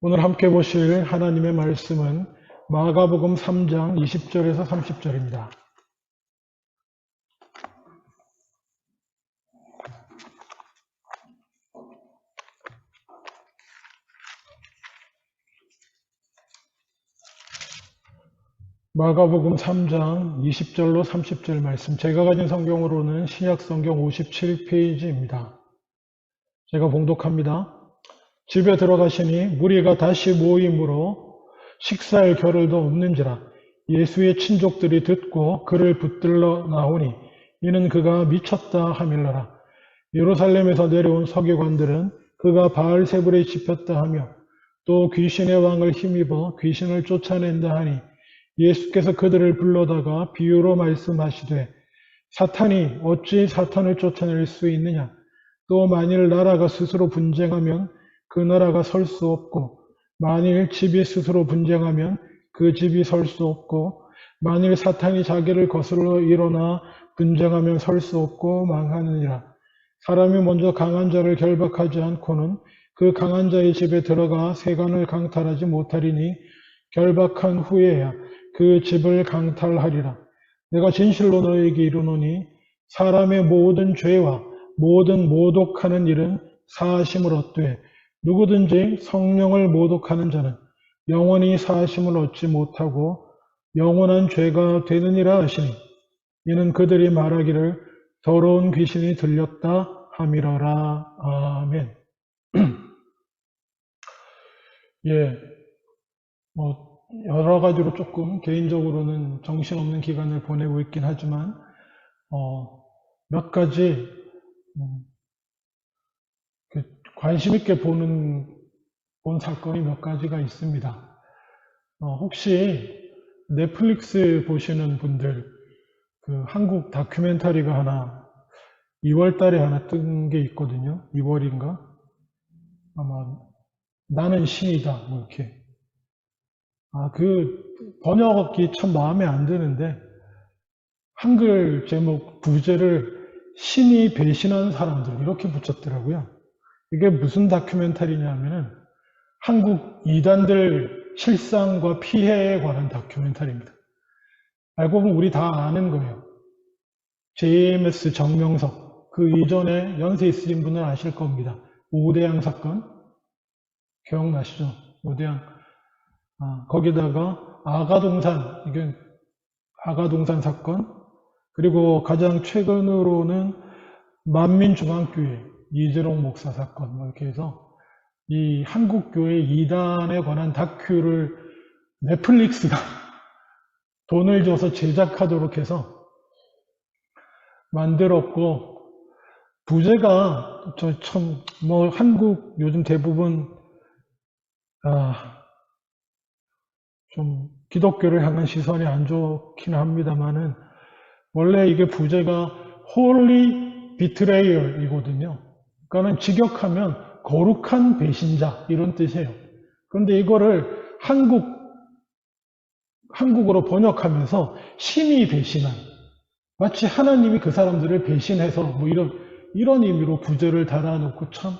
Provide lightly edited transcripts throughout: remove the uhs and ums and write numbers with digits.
오늘 함께 보실 하나님의 말씀은 마가복음 3장 20절에서 30절입니다. 마가복음 3장 20절로 30절 말씀, 제가 가진 성경으로는 신약성경 57페이지입니다. 제가 봉독합니다. 집에 들어가시니 무리가 다시 모임으로 식사할 겨를도 없는지라 예수의 친족들이 듣고 그를 붙들러 나오니 이는 그가 미쳤다 하밀러라. 예루살렘에서 내려온 서기관들은 그가 바알세불에 집혔다 하며 또 귀신의 왕을 힘입어 귀신을 쫓아낸다 하니 예수께서 그들을 불러다가 비유로 말씀하시되 사탄이 어찌 사탄을 쫓아낼 수 있느냐. 또 만일 나라가 스스로 분쟁하면 그 나라가 설 수 없고 만일 집이 스스로 분쟁하면 그 집이 설 수 없고 만일 사탄이 자기를 거슬러 일어나 분쟁하면 설 수 없고 망하느니라. 사람이 먼저 강한 자를 결박하지 않고는 그 강한 자의 집에 들어가 세간을 강탈하지 못하리니 결박한 후에야 그 집을 강탈하리라. 내가 진실로 너희에게 이르노니 사람의 모든 죄와 모든 모독하는 일은 사하심을 얻되 누구든지 성령을 모독하는 자는 영원히 사하심을 얻지 못하고 영원한 죄가 되느니라 하시니 이는 그들이 말하기를 더러운 귀신이 들렸다 함이러라. 아멘. 예, 여러 가지로 조금 개인적으로는 정신없는 기간을 보내고 있긴 하지만 몇 가지 관심 있게 본 사건이 몇 가지가 있습니다. 혹시 넷플릭스 보시는 분들 그 한국 다큐멘터리가 하나 2월 달에 하나 뜬 게 있거든요. 2월인가? 아마 나는 신이다 뭐 이렇게. 그 번역이 참 마음에 안 드는데 한글 제목 부제를 신이 배신한 사람들 이렇게 붙였더라고요. 이게 무슨 다큐멘터리냐면은 한국 이단들 실상과 피해에 관한 다큐멘터리입니다. 알고 보면 우리 다 아는 거예요. JMS 정명석, 그 이전에 연세 있으신 분은 아실 겁니다. 오대양 사건 기억나시죠? 오대양. 거기다가 아가동산, 이게 아가동산 사건, 그리고 가장 최근으로는 만민중앙교회 이재롱 목사 사건, 뭐 이렇게 해서 이 한국교회 이단에 관한 다큐를 넷플릭스가 돈을 줘서 제작하도록 해서 만들었고, 부제가 한국 요즘 대부분 좀 기독교를 향한 시선이 안 좋긴 합니다만은 원래 이게 부제가 홀리 비트레이얼이거든요. 그러니까는 직역하면 거룩한 배신자 이런 뜻이에요. 그런데 이거를 한국어로 번역하면서 신이 배신한, 마치 하나님이 그 사람들을 배신해서 뭐 이런 의미로 부제를 달아놓고 참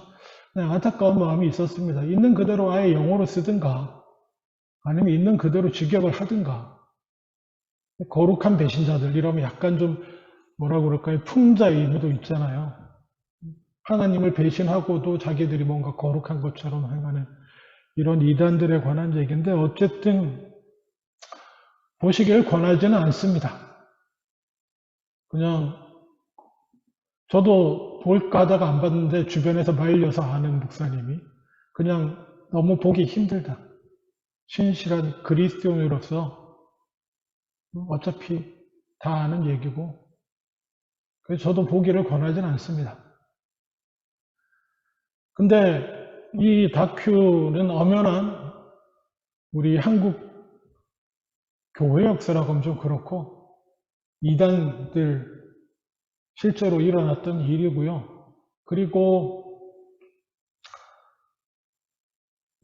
그냥 안타까운 마음이 있었습니다. 있는 그대로 아예 영어로 쓰든가 아니면 있는 그대로 직역을 하든가. 거룩한 배신자들 이러면 약간 좀 뭐라 그럴까요? 풍자 의미도 있잖아요. 하나님을 배신하고도 자기들이 뭔가 거룩한 것처럼 행하는 이런 이단들에 관한 얘기인데 어쨌든 보시길 권하지는 않습니다. 그냥 저도 볼까 하다가 안 봤는데 주변에서 말려서 아는 목사님이 그냥 너무 보기 힘들다. 신실한 그리스도인으로서 어차피 다 아는 얘기고 그래서 저도 보기를 권하지는 않습니다. 근데 이 다큐는 엄연한 우리 한국 교회 역사라고 하면 좀 그렇고 이단들 실제로 일어났던 일이고요. 그리고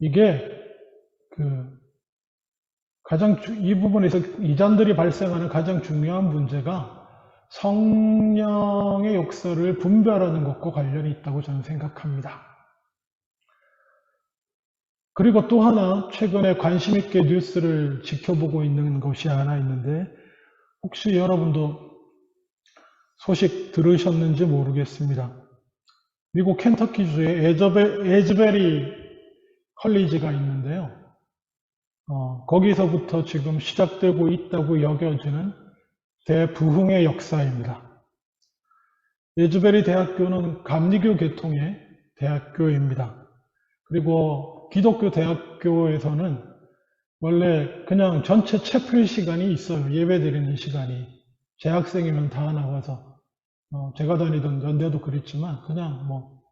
이게 이 부분에서 이단들이 발생하는 가장 중요한 문제가 성령의 역사를 분별하는 것과 관련이 있다고 저는 생각합니다. 그리고 또 하나 최근에 관심 있게 뉴스를 지켜보고 있는 것이 하나 있는데 혹시 여러분도 소식 들으셨는지 모르겠습니다. 미국 켄터키주에 에즈베리 컬리지가 있는데요. 거기서부터 지금 시작되고 있다고 여겨지는 대부흥의 역사입니다. 에즈베리 대학교는 감리교 계통의 대학교입니다. 그리고 기독교 대학교에서는 원래 그냥 전체 채플 시간이 있어요. 예배 드리는 시간이. 재학생이면 다 나와서. 제가 다니던 연대도 그랬지만 그냥 뭐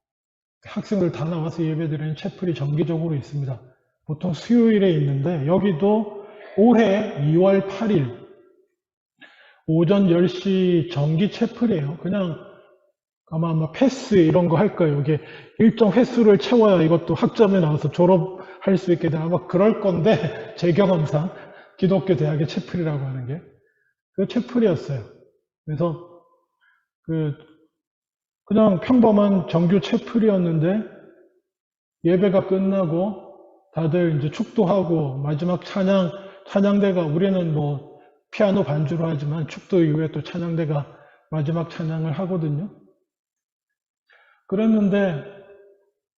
학생들 다 나와서 예배 드리는 채플이 정기적으로 있습니다. 보통 수요일에 있는데 여기도 올해 2월 8일 오전 10시 정기 채플이에요. 그냥 아마 패스 이런 거 할 거예요. 이게 일정 횟수를 채워야 이것도 학점에 나와서 졸업할 수 있게 되나 아마 그럴 건데 제 경험상 기독교 대학의 채플이라고 하는 게 그 채플이었어요. 그래서 그냥 평범한 정규 채플이었는데 예배가 끝나고 다들 이제 축도하고 마지막 찬양대가 우리는 뭐 피아노 반주로 하지만 축도 이후에 또 찬양대가 마지막 찬양을 하거든요. 그랬는데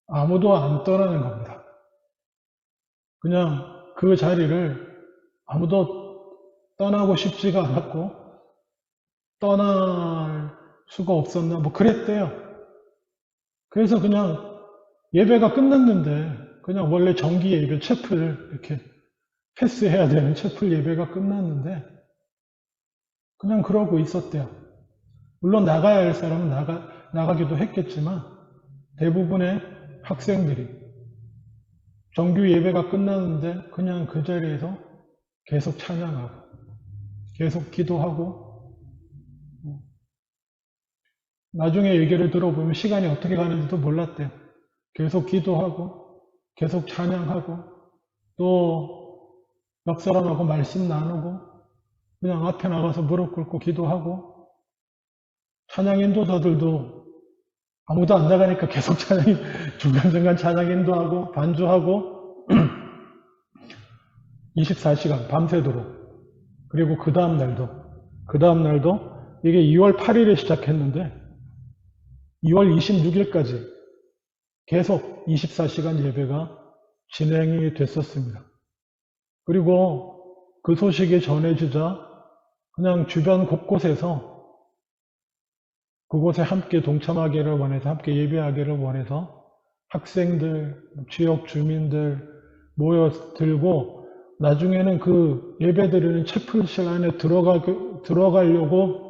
아무도 안 떠나는 겁니다. 그냥 그 자리를 아무도 떠나고 싶지가 않았고 떠날 수가 없었나 뭐 그랬대요. 그래서 그냥 예배가 끝났는데 그냥 원래 정기 예배 채플 이렇게 패스해야 되는 채플 예배가 끝났는데 그냥 그러고 있었대요. 물론 나가야 할 사람은 나가기도 했겠지만 대부분의 학생들이 정규 예배가 끝났는데 그냥 그 자리에서 계속 찬양하고 계속 기도하고 나중에 얘기를 들어보면 시간이 어떻게 가는지도 몰랐대요. 계속 기도하고 계속 찬양하고 또 옆 사람하고 말씀 나누고 그냥 앞에 나가서 무릎 꿇고 기도하고 찬양 인도자들도 아무도 안 나가니까 계속 중간중간 찬양 인도하고 반주하고 24시간 밤새도록 그리고 그 다음 날도 이게 2월 8일에 시작했는데 2월 26일까지 계속 24시간 예배가 진행이 됐었습니다. 그리고 그 소식이 전해지자 그냥 주변 곳곳에서 그곳에 함께 동참하기를 원해서 함께 예배하기를 원해서 학생들, 지역 주민들 모여들고 나중에는 그 예배드리는 채플실 안에 들어가려고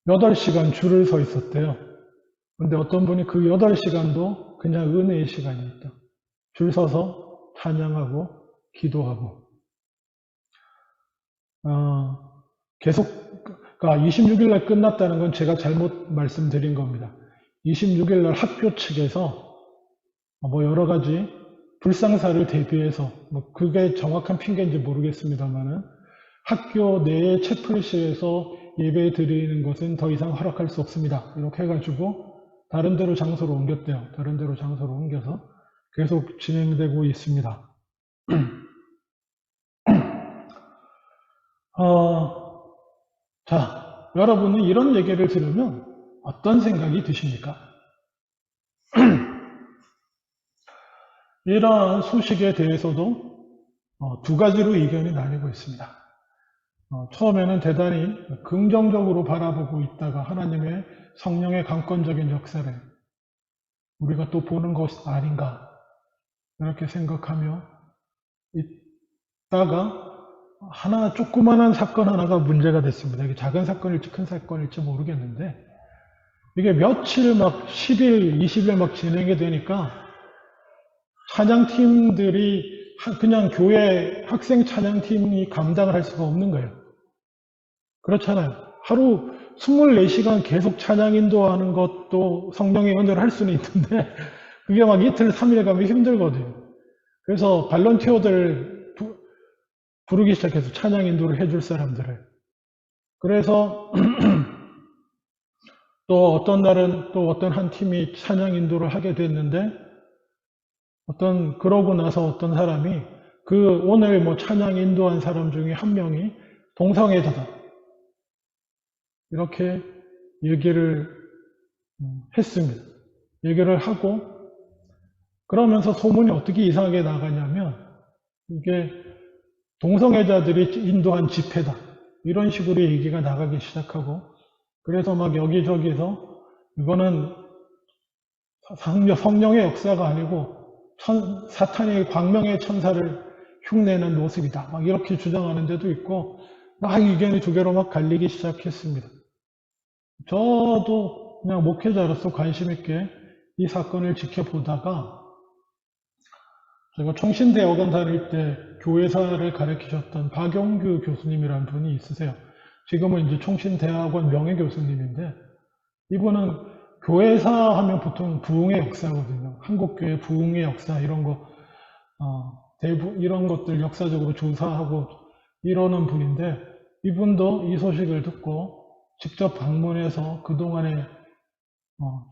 8시간 줄을 서 있었대요. 근데 어떤 분이 그 8시간도 그냥 은혜의 시간이었다. 줄 서서 찬양하고 기도하고 계속 그러니까 26일 날 끝났다는 건 제가 잘못 말씀드린 겁니다. 26일 날 학교 측에서 뭐 여러 가지 불상사를 대비해서 뭐 그게 정확한 핑계인지 모르겠습니다만은 학교 내의 채플실에서 예배 드리는 것은 더 이상 허락할 수 없습니다. 이렇게 해가지고 다른 데로 장소로 옮겼대요. 다른 데로 장소로 옮겨서 계속 진행되고 있습니다. 자, 여러분은 이런 얘기를 들으면 어떤 생각이 드십니까? 이러한 소식에 대해서도 두 가지로 의견이 나뉘고 있습니다. 처음에는 대단히 긍정적으로 바라보고 있다가 하나님의 성령의 강권적인 역사를 우리가 또 보는 것 아닌가 이렇게 생각하며 있다가 하나 조그만한 사건 하나가 문제가 됐습니다. 이게 작은 사건일지 큰 사건일지 모르겠는데 이게 며칠 막 10일, 20일 막 진행이 되니까 찬양팀들이 그냥 교회 학생 찬양팀이 감당을 할 수가 없는 거예요. 그렇잖아요. 하루 24시간 계속 찬양 인도하는 것도 성령의 은혜로 할 수는 있는데 그게 막 이틀, 3일 가면 힘들거든요. 그래서 발런티어들 부르기 시작해서 찬양 인도를 해줄 사람들을. 그래서 또 어떤 날은 또 어떤 한 팀이 찬양 인도를 하게 됐는데 그러고 나서 어떤 사람이 오늘 뭐 찬양 인도한 사람 중에 한 명이 동성애자다. 이렇게 얘기를 했습니다. 얘기를 하고, 그러면서 소문이 어떻게 이상하게 나가냐면, 이게 동성애자들이 인도한 집회다. 이런 식으로 얘기가 나가기 시작하고, 그래서 막 여기저기서 이거는 성령의 역사가 아니고 사탄의 광명의 천사를 흉내낸 모습이다. 막 이렇게 주장하는 데도 있고, 막 의견이 두 개로 막 갈리기 시작했습니다. 저도 그냥 목회자로서 관심 있게 이 사건을 지켜보다가, 제가 총신대학원 다닐 때 교회사를 가르치셨던 박용규 교수님이라는 분이 있으세요. 지금은 이제 총신대학원 명예교수님인데, 이분은 교회사 하면 보통 부흥의 역사거든요. 한국교회 부흥의 역사, 이런 거, 이런 것들 역사적으로 조사하고 이러는 분인데, 이분도 이 소식을 듣고 직접 방문해서 그동안의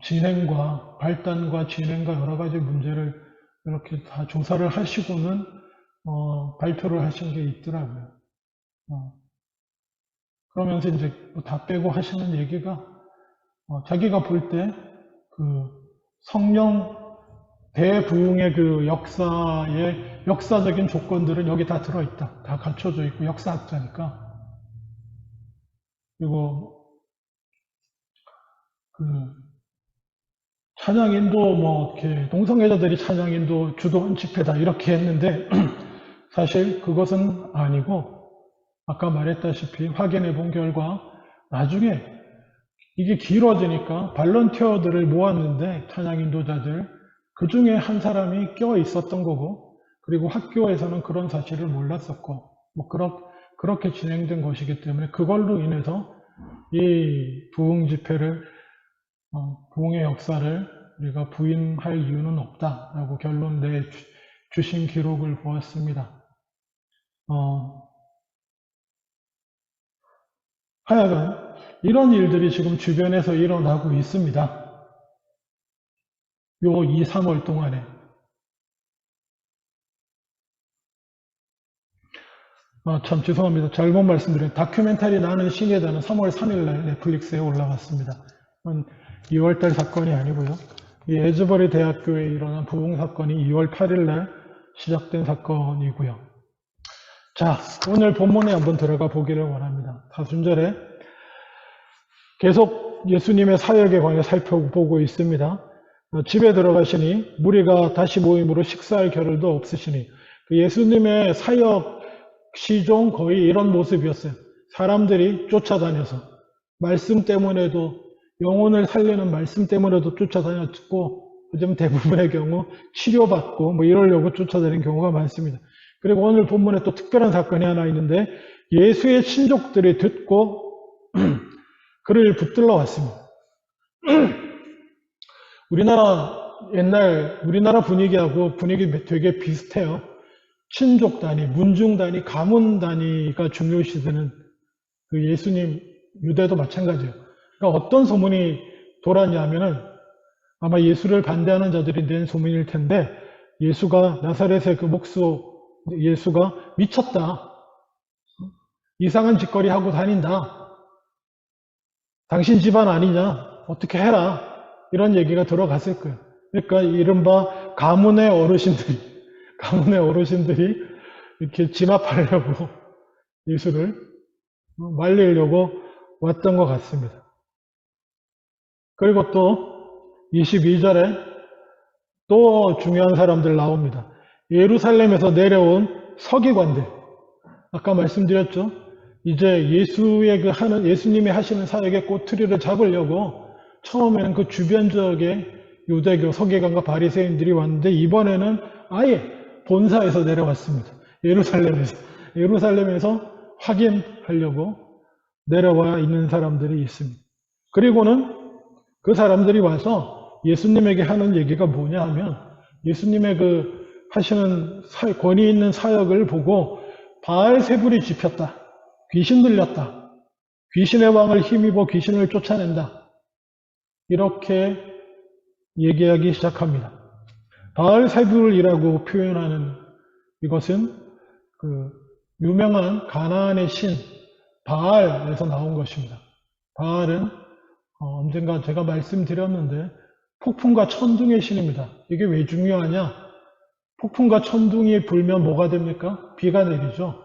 진행과 발단과 진행과 여러 가지 문제를 이렇게 다 조사를 하시고는 발표를 하신 게 있더라고요. 그러면서 이제 다 빼고 하시는 얘기가, 자기가 볼 때 성령 대부흥의 역사의 역사적인 조건들은 여기 다 들어있다. 다 갖춰져 있고, 역사학자니까. 그리고 찬양인도 이렇게 동성애자들이 찬양인도 주도한 집회다 이렇게 했는데 사실 그것은 아니고, 아까 말했다시피 확인해 본 결과 나중에 이게 길어지니까 발런티어들을 모았는데, 찬양 인도자들 그 중에 한 사람이 껴 있었던 거고, 그리고 학교에서는 그런 사실을 몰랐었고, 그렇게 진행된 것이기 때문에 그걸로 인해서 이 부흥 집회를, 부흥의 역사를 우리가 부인할 이유는 없다라고 결론 내주신 기록을 보았습니다. 하여간 이런 일들이 지금 주변에서 일어나고 있습니다. 요 2, 3월 동안에. 참 죄송합니다. 잘못 말씀드린 다큐멘터리 나는 신이다는 3월 3일날 넷플릭스에 올라갔습니다. 2월달 사건이 아니고요. 이 에즈버리 대학교에 일어난 부흥 사건이 2월 8일날 시작된 사건이고요. 자, 오늘 본문에 한번 들어가 보기를 원합니다. 사순절에 계속 예수님의 사역에 관해 살펴보고 있습니다. 집에 들어가시니 무리가 다시 모임으로 식사할 겨를도 없으시니, 예수님의 사역 시종 거의 이런 모습이었어요. 사람들이 쫓아다녀서, 말씀 때문에도, 영혼을 살리는 말씀 때문에도 쫓아다녔고, 요즘 대부분의 경우 치료받고 이러려고 쫓아다니는 경우가 많습니다. 그리고 오늘 본문에 또 특별한 사건이 하나 있는데, 예수의 친족들이 듣고 그를 붙들러 왔습니다. 우리나라 분위기하고 분위기 되게 비슷해요. 친족 단위, 문중 단위, 가문 단위가 중요시되는 예수님, 유대도 마찬가지예요. 그러니까 어떤 소문이 돌았냐면은, 아마 예수를 반대하는 자들이 낸 소문일 텐데, 예수가 나사렛의 예수가 미쳤다. 이상한 짓거리 하고 다닌다. 당신 집안 아니냐? 어떻게 해라. 이런 얘기가 들어갔을 거예요. 그러니까 이른바 가문의 어르신들이 이렇게 진압하려고 예수를 말리려고 왔던 것 같습니다. 그리고 또 22절에 또 중요한 사람들 나옵니다. 예루살렘에서 내려온 서기관들. 아까 말씀드렸죠. 이제 예수님이 하시는 사역의 꼬투리를 잡으려고 처음에는 그 주변 지역의 유대교 서기관과 바리새인들이 왔는데, 이번에는 아예 본사에서 내려왔습니다. 예루살렘에서 확인하려고 내려와 있는 사람들이 있습니다. 그리고는 그 사람들이 와서 예수님에게 하는 얘기가 뭐냐 하면, 예수님의 하시는 권위 있는 사역을 보고 바알세불이 짚혔다. 귀신 들렸다. 귀신의 왕을 힘입어 귀신을 쫓아낸다. 이렇게 얘기하기 시작합니다. 바알세불이라고 표현하는 이것은 그 유명한 가나안의 신 바알에서 나온 것입니다. 바알은 언젠가 제가 말씀드렸는데 폭풍과 천둥의 신입니다. 이게 왜 중요하냐? 폭풍과 천둥이 불면 뭐가 됩니까? 비가 내리죠.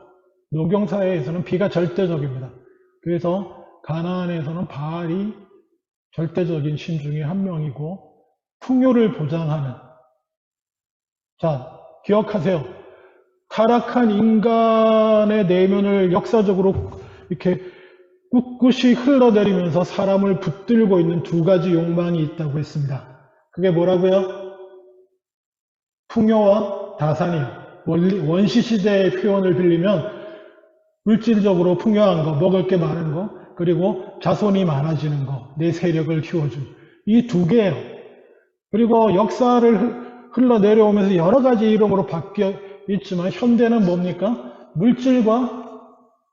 노경사회에서는 비가 절대적입니다. 그래서 가나안에서는 바알이 절대적인 신 중에 한 명이고 풍요를 보장하는, 자, 기억하세요. 타락한 인간의 내면을 역사적으로 이렇게 꿋꿋이 흘러내리면서 사람을 붙들고 있는 두 가지 욕망이 있다고 했습니다. 그게 뭐라고요? 풍요와 다산이요. 원시시대의 표현을 빌리면 물질적으로 풍요한 거, 먹을 게 많은 거, 그리고 자손이 많아지는 거, 내 세력을 키워준 이 두 개예요. 그리고 역사를 흘러내려오면서 여러 가지 이름으로 바뀌어 있지만 현대는 뭡니까? 물질과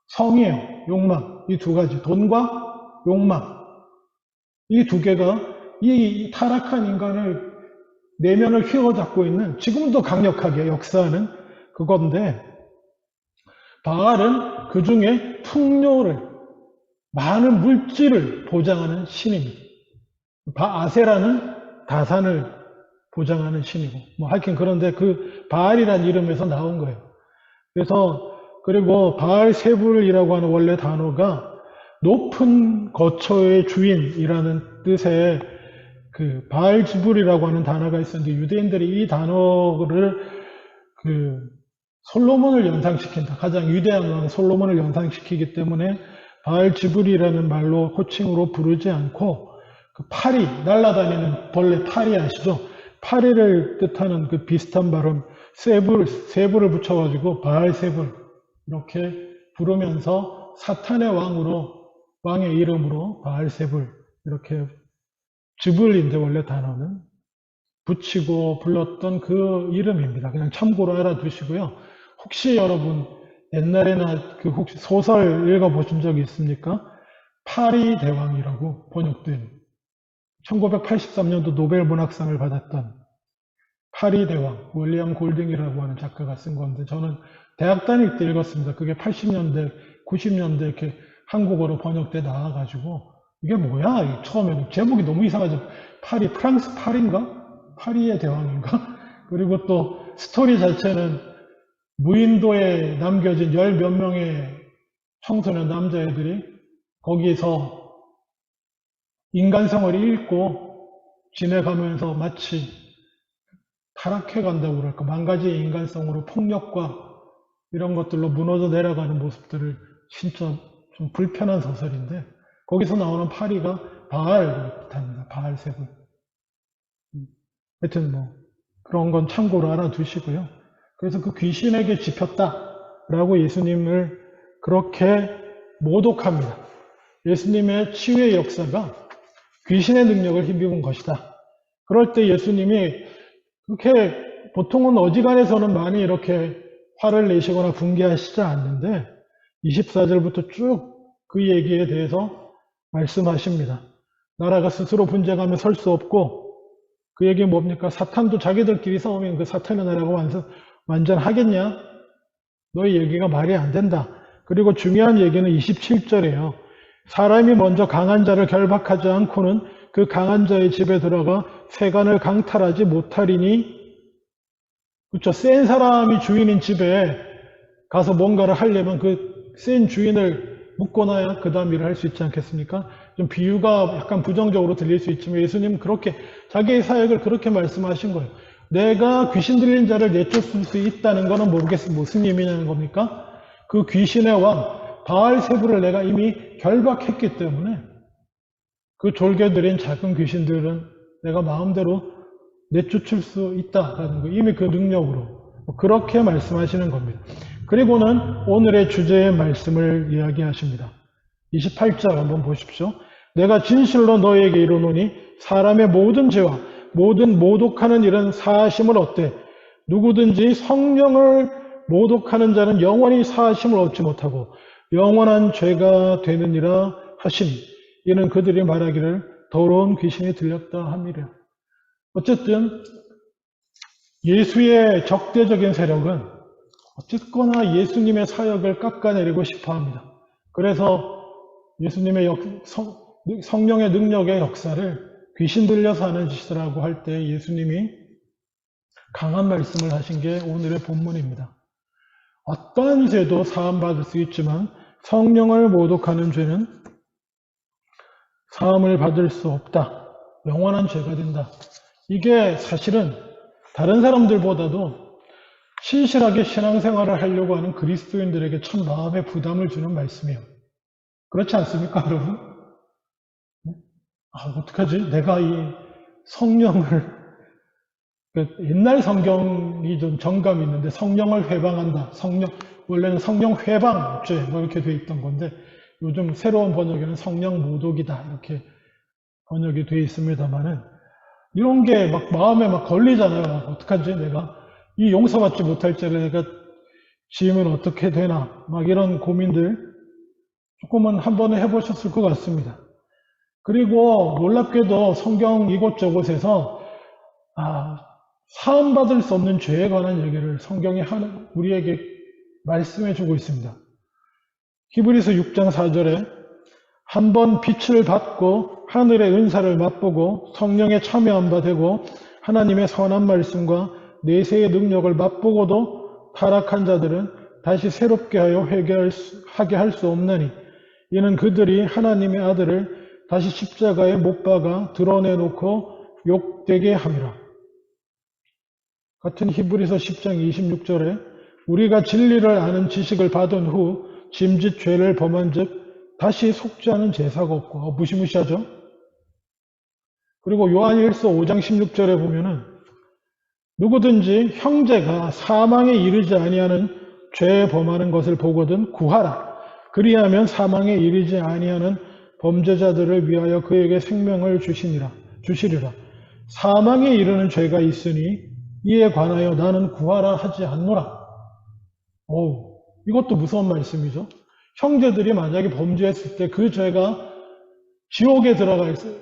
성이에요. 욕망. 이 두 가지. 돈과 욕망. 이 두 개가 이 타락한 인간을 내면을 휘어잡고 있는, 지금도 강력하게 역사하는 그건데, 바알은 그 중에 풍요를, 많은 물질을 보장하는 신입니다. 아세라는 다산을 보장하는 신이고, 뭐 하여튼 그런데 그 바알이라는 이름에서 나온 거예요. 그래서 그리고 바알세불이라고 하는 원래 단어가 높은 거처의 주인이라는 뜻의 그 바알지불이라고 하는 단어가 있었는데, 유대인들이 이 단어를 그 솔로몬을 연상시킨다. 가장 위대한 왕 솔로몬을 연상시키기 때문에 바알지불이라는 말로 호칭으로 부르지 않고 그 파리, 날아다니는 벌레 파리 아시죠? 파리를 뜻하는 그 비슷한 발음 세불을 붙여가지고 바알세불 이렇게 부르면서 사탄의 왕의 이름으로 바알세불 이렇게 지불인데 원래 단어는 붙이고 불렀던 그 이름입니다. 그냥 참고로 알아두시고요. 혹시 여러분 옛날에나 그 혹시 소설 읽어보신 적이 있습니까? 파리 대왕이라고 번역된 1983년도 노벨 문학상을 받았던 파리 대왕, 윌리엄 골딩이라고 하는 작가가 쓴 건데 저는 대학 다닐 때 읽었습니다. 그게 80년대, 90년대 이렇게 한국어로 번역돼 나와가지고 이게 뭐야? 처음에는 제목이 너무 이상하죠. 파리, 프랑스 파리인가? 파리의 대왕인가? 그리고 또 스토리 자체는 무인도에 남겨진 열 몇 명의 청소년 남자애들이 거기에서 인간성을 잃고 지내가면서 마치 타락해 간다고 그럴까, 망가진 인간성으로 폭력과 이런 것들로 무너져 내려가는 모습들을 진짜 좀 불편한 소설인데 거기서 나오는 파리가 바알을 뜻합니다. 바알세불. 하여튼 뭐 그런 건 참고로 알아두시고요. 그래서 그 귀신에게 집혔다라고 예수님을 그렇게 모독합니다. 예수님의 치유의 역사가 귀신의 능력을 힘입은 것이다. 그럴 때 예수님이 그렇게 보통은 어지간해서는 많이 이렇게 화를 내시거나 분개하시지 않는데 24절부터 쭉 그 얘기에 대해서 말씀하십니다. 나라가 스스로 분쟁하며 설 수 없고 그 얘기 뭡니까? 사탄도 자기들끼리 싸우면 그 사탄의 나라가 완전하겠냐? 너희 얘기가 말이 안 된다. 그리고 중요한 얘기는 27절이에요. 사람이 먼저 강한 자를 결박하지 않고는 그 강한 자의 집에 들어가 세간을 강탈하지 못하리니, 그렇죠. 센 사람이 주인인 집에 가서 뭔가를 하려면 그 센 주인을 묶어놔야 그 다음 일을 할 수 있지 않겠습니까? 좀 비유가 약간 부정적으로 들릴 수 있지만 예수님은 그렇게 자기의 사역을 그렇게 말씀하신 거예요. 내가 귀신 들린 자를 내쫓을 수 있다는 거는 모르겠어요. 무슨 의미냐는 겁니까? 그 귀신의 왕 바알세불을 내가 이미 결박했기 때문에 그 졸개들인 작은 귀신들은 내가 마음대로 내쫓을 수 있다라는 거, 이미 그 능력으로 그렇게 말씀하시는 겁니다. 그리고는 오늘의 주제의 말씀을 이야기하십니다. 28절 한번 보십시오. 내가 진실로 너에게 이르노니 사람의 모든 죄와 모든 모독하는 일은 사하심을 얻되 누구든지 성령을 모독하는 자는 영원히 사하심을 얻지 못하고 영원한 죄가 되느니라 하시니, 이는 그들이 말하기를 더러운 귀신이 들렸다 함이라. 어쨌든 예수의 적대적인 세력은 어쨌거나 예수님의 사역을 깎아내리고 싶어 합니다. 그래서 예수님의 성령의 능력의 역사를 귀신 들려서 하는 짓이라고 할 때 예수님이 강한 말씀을 하신 게 오늘의 본문입니다. 어떠한 죄도 사함받을 수 있지만 성령을 모독하는 죄는 사함을 받을 수 없다. 영원한 죄가 된다. 이게 사실은 다른 사람들보다도 신실하게 신앙생활을 하려고 하는 그리스도인들에게 참 마음에 부담을 주는 말씀이에요. 그렇지 않습니까, 여러분? 어떡하지? 내가 이 성령을, 옛날 성경이 좀 정감이 있는데 성령을 회방한다. 원래는 성령 회방죄, 뭐 이렇게 돼 있던 건데 요즘 새로운 번역에는 성령 모독이다. 이렇게 번역이 돼 있습니다만은 이런 게 막 마음에 막 걸리잖아요. 어떡하지? 내가 이 용서받지 못할 죄를 내가 지으면 어떻게 되나? 막 이런 고민들 조금은 한 번은 해보셨을 것 같습니다. 그리고 놀랍게도 성경 이곳저곳에서 사함받을 수 없는 죄에 관한 얘기를 성경이 우리에게 말씀해 주고 있습니다. 히브리서 6장 4절에 한 번 빛을 받고 하늘의 은사를 맛보고 성령에 참여한 바 되고 하나님의 선한 말씀과 내세의 능력을 맛보고도 타락한 자들은 다시 새롭게 하여 회개하게 할 수 없나니 이는 그들이 하나님의 아들을 다시 십자가에 못 박아 드러내놓고 욕되게 함이라. 같은 히브리서 10장 26절에 우리가 진리를 아는 지식을 받은 후 짐짓 죄를 범한 즉 다시 속지 않은 제사가 없고 무시무시하죠. 그리고 요한일서 5장 16절에 보면은 누구든지 형제가 사망에 이르지 아니하는 죄에 범하는 것을 보거든 구하라. 그리하면 사망에 이르지 아니하는 범죄자들을 위하여 그에게 생명을 주시리라. 사망에 이르는 죄가 있으니 이에 관하여 나는 구하라 하지 않노라. 이것도 무서운 말씀이죠. 형제들이 만약에 범죄했을 때 그 죄가 지옥에 들어가 있어요.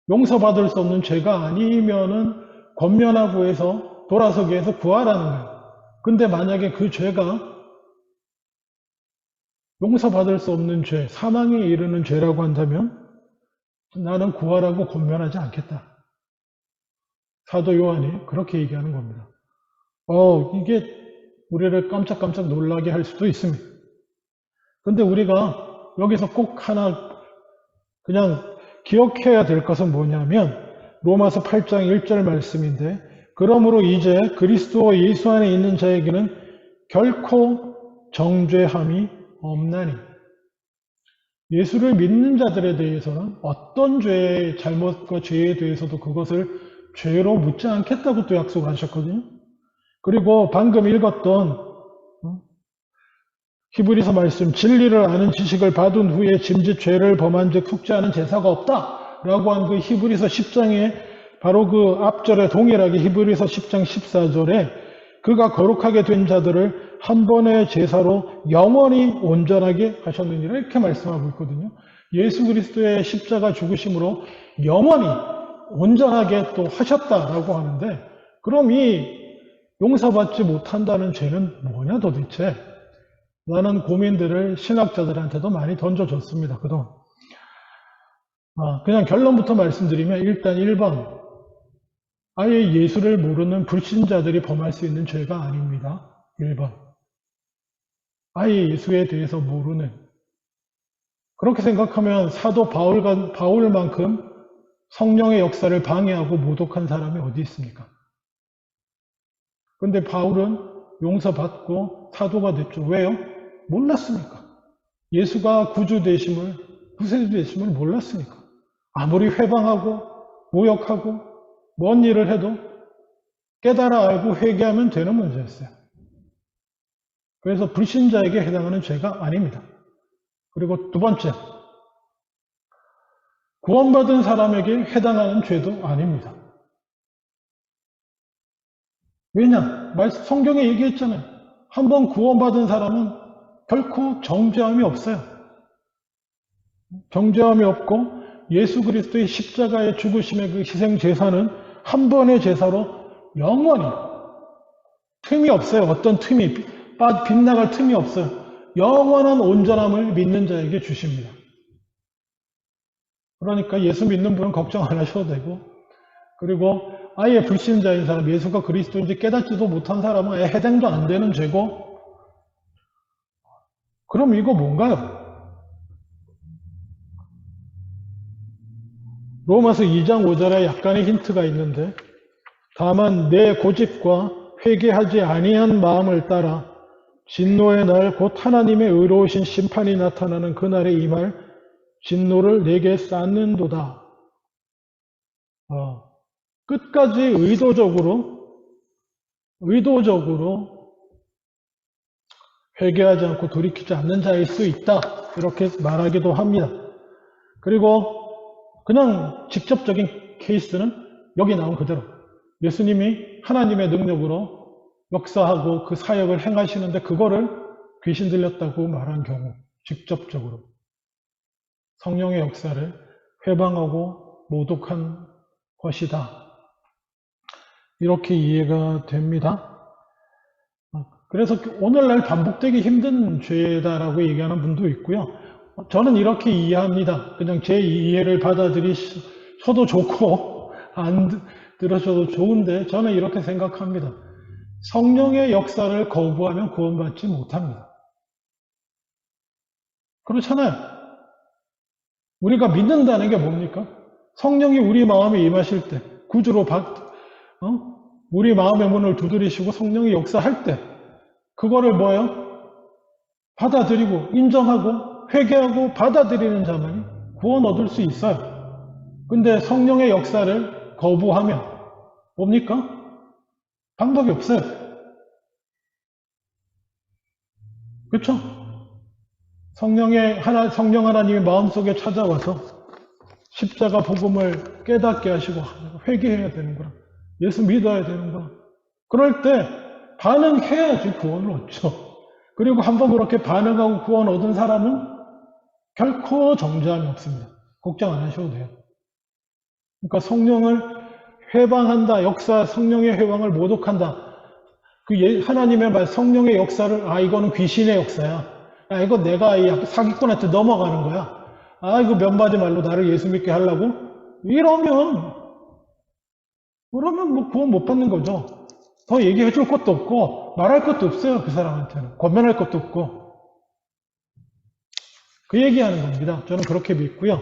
용서받을 수 없는 죄가 아니면은 권면하고 해서 돌아서기 위해서 구하라는 거예요. 근데 만약에 그 죄가 용서받을 수 없는 죄, 사망에 이르는 죄라고 한다면 나는 구하라고 권면하지 않겠다. 사도 요한이 그렇게 얘기하는 겁니다. 이게 우리를 깜짝깜짝 놀라게 할 수도 있습니다. 근데 우리가 여기서 꼭 하나 그냥 기억해야 될 것은 뭐냐면 로마서 8장 1절 말씀인데 그러므로 이제 그리스도 예수 안에 있는 자에게는 결코 정죄함이 없나니 예수를 믿는 자들에 대해서는 어떤 죄의 잘못과 죄에 대해서도 그것을 죄로 묻지 않겠다고 또 약속을 하셨거든요. 그리고 방금 읽었던 히브리서 말씀 진리를 아는 지식을 받은 후에 짐짓 죄를 범한 즉 속지 않은 제사가 없다 라고 한 그 히브리서 10장에 바로 그 앞절에 동일하게 히브리서 10장 14절에 그가 거룩하게 된 자들을 한 번의 제사로 영원히 온전하게 하셨느니라 이렇게 말씀하고 있거든요. 예수 그리스도의 십자가 죽으심으로 영원히 온전하게 또 하셨다라고 하는데 그럼 이 용서받지 못한다는 죄는 뭐냐 도대체? 라는 고민들을 신학자들한테도 많이 던져줬습니다. 그동안. 그냥 결론부터 말씀드리면 일단 1번 아예 예수를 모르는 불신자들이 범할 수 있는 죄가 아닙니다. 1번 아예 예수에 대해서 모르는 그렇게 생각하면 사도 바울만큼 성령의 역사를 방해하고 모독한 사람이 어디 있습니까? 근데 바울은 용서받고 사도가 됐죠. 왜요? 몰랐으니까. 예수가 구주 되심을, 구세주 되심을 몰랐으니까. 아무리 회방하고 모욕하고 뭔 일을 해도 깨달아 알고 회개하면 되는 문제였어요. 그래서 불신자에게 해당하는 죄가 아닙니다. 그리고 두 번째, 구원받은 사람에게 해당하는 죄도 아닙니다. 왜냐? 성경에 얘기했잖아요. 한번 구원받은 사람은 결코 정죄함이 없어요. 정죄함이 없고 예수 그리스도의 십자가의 죽으심의 그 희생 제사는 한 번의 제사로 영원히. 틈이 없어요. 어떤 틈이, 빗나갈 틈이 없어요. 영원한 온전함을 믿는 자에게 주십니다. 그러니까 예수 믿는 분은 걱정 안 하셔도 되고, 그리고 아예 불신자인 사람, 예수가 그리스도인지 깨닫지도 못한 사람은 해당도 안 되는 죄고, 그럼 이거 뭔가요? 로마서 2장 5절에 약간의 힌트가 있는데, 다만 내 고집과 회개하지 아니한 마음을 따라 진노의 날 곧 하나님의 의로우신 심판이 나타나는 그날에 임할 진노를 내게 쌓는도다. 끝까지 의도적으로 회개하지 않고 돌이키지 않는 자일 수 있다. 이렇게 말하기도 합니다. 그리고 그냥 직접적인 케이스는 여기 나온 그대로 예수님이 하나님의 능력으로 역사하고 그 사역을 행하시는데 그거를 귀신 들렸다고 말한 경우 직접적으로 성령의 역사를 회방하고 모독한 것이다. 이렇게 이해가 됩니다. 그래서 오늘날 반복되기 힘든 죄다라고 얘기하는 분도 있고요. 저는 이렇게 이해합니다. 그냥 제 이해를 받아들이셔도 좋고 안 들으셔도 좋은데 저는 이렇게 생각합니다. 성령의 역사를 거부하면 구원받지 못합니다. 그렇잖아요. 우리가 믿는다는 게 뭡니까? 성령이 우리 마음에 임하실 때, 구주로 우리 마음의 문을 두드리시고 성령이 역사할 때, 그거를 뭐예요? 받아들이고, 인정하고, 회개하고, 받아들이는 자만이 구원 얻을 수 있어요. 근데 성령의 역사를 거부하면, 뭡니까? 방법이 없어요. 그렇죠? 성령 하나님이 마음속에 찾아와서 십자가 복음을 깨닫게 하시고 회개해야 되는 거라. 예수 믿어야 되는 거라. 그럴 때 반응해야지 구원을 얻죠. 그리고 한번 그렇게 반응하고 구원 얻은 사람은 결코 정죄함이 없습니다. 걱정 안 하셔도 돼요. 그러니까 성령을 회방한다. 성령의 회방을 모독한다. 하나님의 말, 성령의 역사를, 이거는 귀신의 역사야. 이거 내가 사기꾼한테 넘어가는 거야. 이거 몇 마디 말로 나를 예수 믿게 하려고? 그러면 뭐 구원 못 받는 거죠. 더 얘기해 줄 것도 없고, 말할 것도 없어요, 그 사람한테는. 권면할 것도 없고. 그 얘기하는 겁니다. 저는 그렇게 믿고요.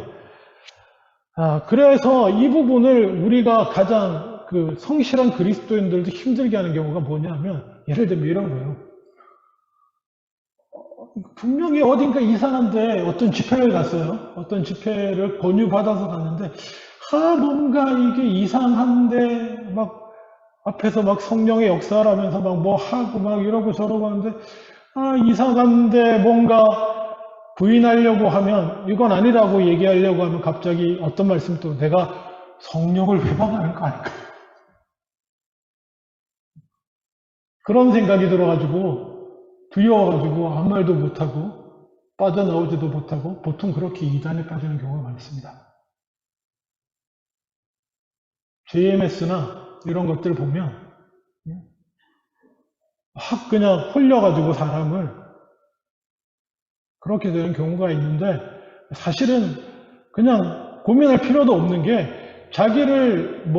그래서 이 부분을 우리가 가장 성실한 그리스도인들도 힘들게 하는 경우가 뭐냐면, 예를 들면 이런 거예요. 분명히 어딘가 이상한데 어떤 집회를 갔어요. 어떤 집회를 권유받아서 갔는데 뭔가 이게 이상한데 앞에서 성령의 역사를 하면서 뭐 하고 이러고 저러고 하는데 이상한데 뭔가 부인하려고 하면 이건 아니라고 얘기하려고 하면 갑자기 어떤 말씀 또 내가 성령을 회방하는 거 아닐까? 그런 생각이 들어가지고 두려워가지고 아무 말도 못하고 빠져나오지도 못하고 보통 그렇게 이단에 빠지는 경우가 많습니다. JMS나 이런 것들 보면 그냥 홀려가지고 사람을 그렇게 되는 경우가 있는데 사실은 그냥 고민할 필요도 없는 게 자기를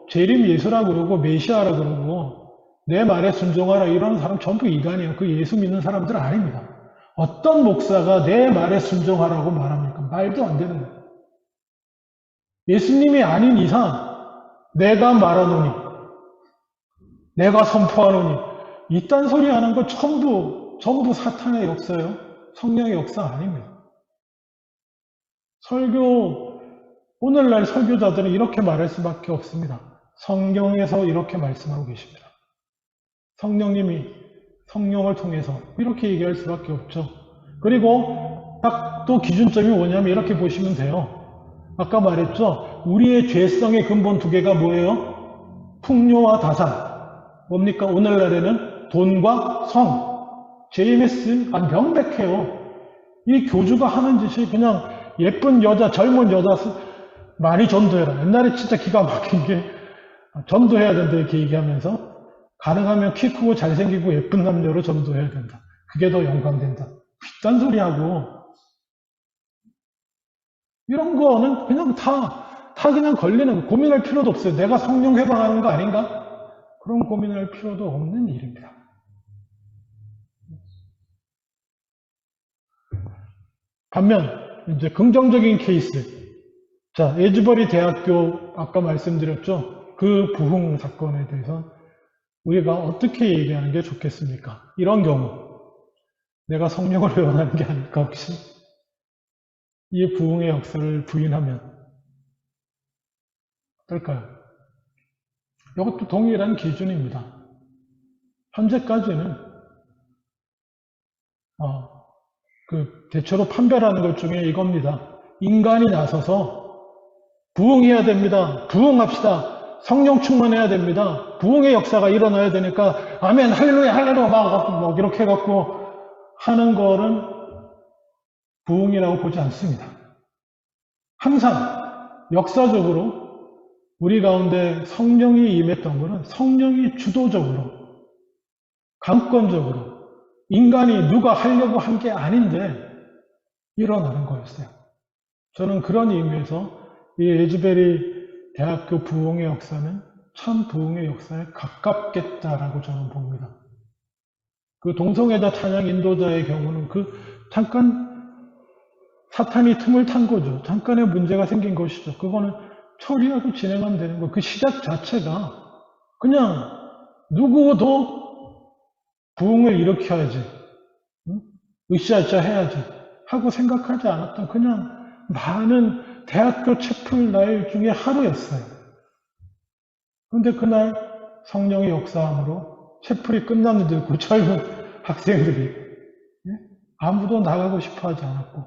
재림 예수라 그러고 메시아라 그러고 내 말에 순종하라 이런 사람 전부 이간이에요. 그 예수 믿는 사람들은 아닙니다. 어떤 목사가 내 말에 순종하라고 말합니까? 말도 안 되는 거예요. 예수님이 아닌 이상 내가 말하노니 내가 선포하노니 이딴 소리 하는 거 전부 사탄의 역사예요. 성령의 역사 아닙니다. 오늘날 설교자들은 이렇게 말할 수밖에 없습니다. 성경에서 이렇게 말씀하고 계십니다. 성령님이 성령을 통해서 이렇게 얘기할 수밖에 없죠. 그리고 딱 또 기준점이 뭐냐면 이렇게 보시면 돼요. 아까 말했죠. 우리의 죄성의 근본 두 개가 뭐예요? 풍요와 다산. 뭡니까? 오늘날에는 돈과 성. JMS 명백해요. 이 교주가 하는 짓이 그냥 예쁜 여자, 젊은 여자 많이 전도해라. 옛날에 진짜 기가 막힌 게 전도해야 된다 이렇게 얘기하면서 가능하면 키 크고 잘생기고 예쁜 남녀로 전도해야 된다. 그게 더 영광된다. 딴 소리하고 이런 거는 그냥 다 그냥 걸리는 거. 고민할 필요도 없어요. 내가 성령 회방하는 거 아닌가? 그런 고민할 필요도 없는 일입니다. 반면 이제 긍정적인 케이스. 자, 에즈버리 대학교 아까 말씀드렸죠. 그 부흥 사건에 대해서 우리가 어떻게 얘기하는 게 좋겠습니까? 이런 경우 내가 성령을 회원하는 게 아닐까 혹시? 이 부흥의 역사를 부인하면 어떨까요? 이것도 동일한 기준입니다. 현재까지는 대체로 판별하는 것 중에 이겁니다. 인간이 나서서 부흥해야 됩니다. 부흥합시다. 성령 충만해야 됩니다. 부흥의 역사가 일어나야 되니까 아멘 할렐루야 할렐루야 막 이렇게 해갖고 하는 거는 부흥이라고 보지 않습니다. 항상 역사적으로 우리 가운데 성령이 임했던 것은 성령이 주도적으로 강권적으로 인간이 누가 하려고 한 게 아닌데 일어나는 거였어요. 저는 그런 의미에서 이 에즈베리 대학교 부흥의 역사는 참 부흥의 역사에 가깝겠다라고 저는 봅니다. 그 동성애자 찬양 인도자의 경우는 잠깐 사탄이 틈을 탄 거죠. 잠깐의 문제가 생긴 것이죠. 그거는 처리하고 진행하면 되는 거예요. 그 시작 자체가 그냥 누구도 부흥을 일으켜야지, 으쌰으쌰 해야지 하고 생각하지 않았던 그냥 많은 대학교 채플 날 중에 하루였어요. 그런데 그날 성령의 역사함으로 채플이 끝났는데 그 젊은 학생들이 아무도 나가고 싶어 하지 않았고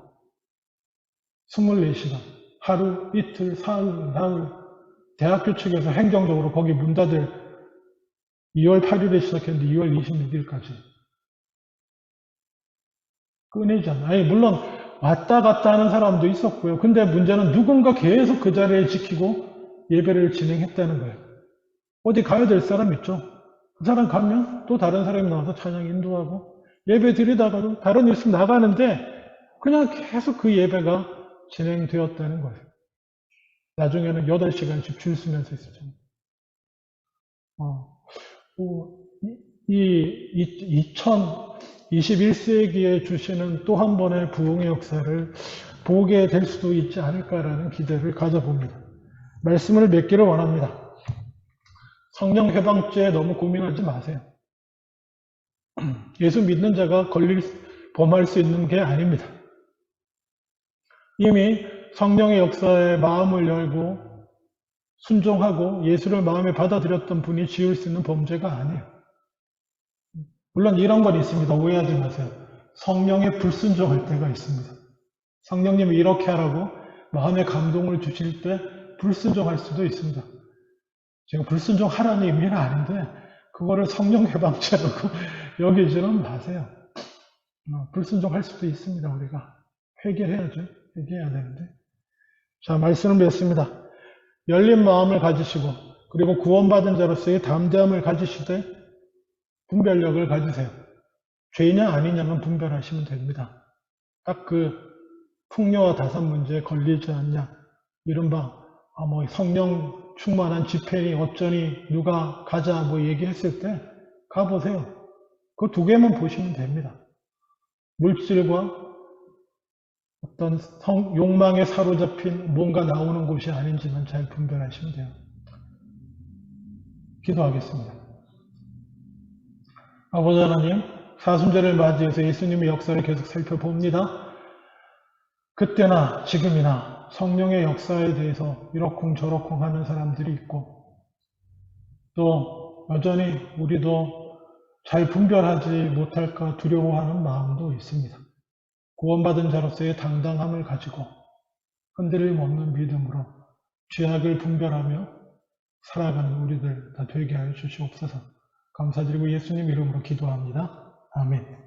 24시간, 하루, 이틀, 사흘, 나흘 대학교 측에서 행정적으로 거기 문 닫을 2월 8일에 시작했는데 2월 26일까지 끊이잖아요. 아니, 물론 왔다 갔다 하는 사람도 있었고요. 근데 문제는 누군가 계속 그 자리를 지키고 예배를 진행했다는 거예요. 어디 가야 될 사람 있죠. 그 사람 가면 또 다른 사람이 나와서 찬양 인도하고 예배 드리다가도 다른 일 있으면 나가는데 그냥 계속 그 예배가 진행되었다는 거예요. 나중에는 8시간씩 줄 서면서 있었죠. 이 2021세기에 주시는 또 한 번의 부흥의 역사를 보게 될 수도 있지 않을까라는 기대를 가져봅니다. 말씀을 맺기를 원합니다. 성령 회방죄에 너무 고민하지 마세요. 예수 믿는 자가 범할 수 있는 게 아닙니다. 이미 성령의 역사에 마음을 열고 순종하고 예수를 마음에 받아들였던 분이 지을 수 있는 범죄가 아니에요. 물론 이런 건 있습니다. 오해하지 마세요. 성령에 불순종할 때가 있습니다. 성령님이 이렇게 하라고 마음에 감동을 주실 때 불순종할 수도 있습니다. 제가 불순종하라는 의미는 아닌데 그거를 성령 회방죄라고 여기지는 마세요. 불순종할 수도 있습니다. 우리가 회개해야죠. 회개해야 되는데. 자, 말씀을 맺습니다. 열린 마음을 가지시고 그리고 구원받은 자로서의 담대함을 가지시되 분별력을 가지세요. 죄냐 아니냐만 분별하시면 됩니다. 딱 그 풍요와 다산 문제에 걸리지 않냐. 이른바 성령 충만한 집회니 어쩌니 누가 가자 얘기했을 때 가보세요. 그 두 개만 보시면 됩니다. 물질과 어떤 욕망에 사로잡힌 뭔가 나오는 곳이 아닌지만 잘 분별하시면 돼요. 기도하겠습니다. 아버지 하나님, 사순절을 맞이해서 예수님의 역사를 계속 살펴봅니다. 그때나 지금이나 성령의 역사에 대해서 이러쿵저러쿵 하는 사람들이 있고 또 여전히 우리도 잘 분별하지 못할까 두려워하는 마음도 있습니다. 구원받은 자로서의 당당함을 가지고 흔들림 없는 믿음으로 죄악을 분별하며 살아가는 우리들 다 되게 하여 주시옵소서. 감사드리고 예수님 이름으로 기도합니다. 아멘.